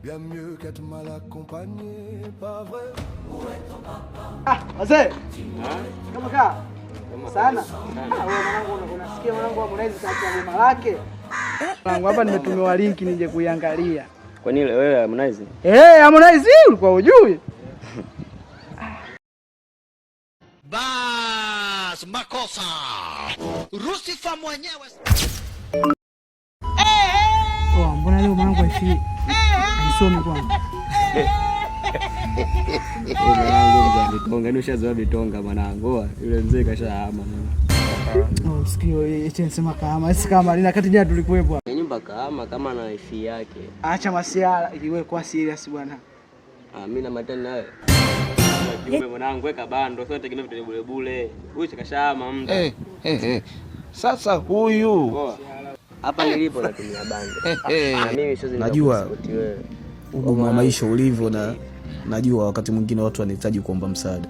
Bien mieux qu'être mal accompagné, pas vrai? Wazee. Kama kaa. Sana. Wewe mwanangu unasikia mwanangu Harmonize katika ngoma lake? Mwanangu hapa nimetumiwa link nije kuiangalia. Kwa nini wewe Harmonize? Harmonize ulikuwa hujui? Bas makosa. Rusifa mwenyewe. Mbona leo mwanangu hivi? Nisome kwanza. Mwanangu vitonga, nishazoea vitonga mwanangu. Yule mzee kashahama. Sikio eti sema kama si kama lina kati jana tulikuwepo. Nyumba kama na wifi yake. Acha masiala iwe kwa serious bwana. Mimi na matani nawe. Jumbe mwanangu weka bando, sio tegemea vitu bure bure. Huyu kashahama muda. Sasa huyu hapa nilipo natumia bando. Na mimi sio najua ugumu wa maisha ulivyo na najua wakati mwingine watu wanahitaji kuomba msaada.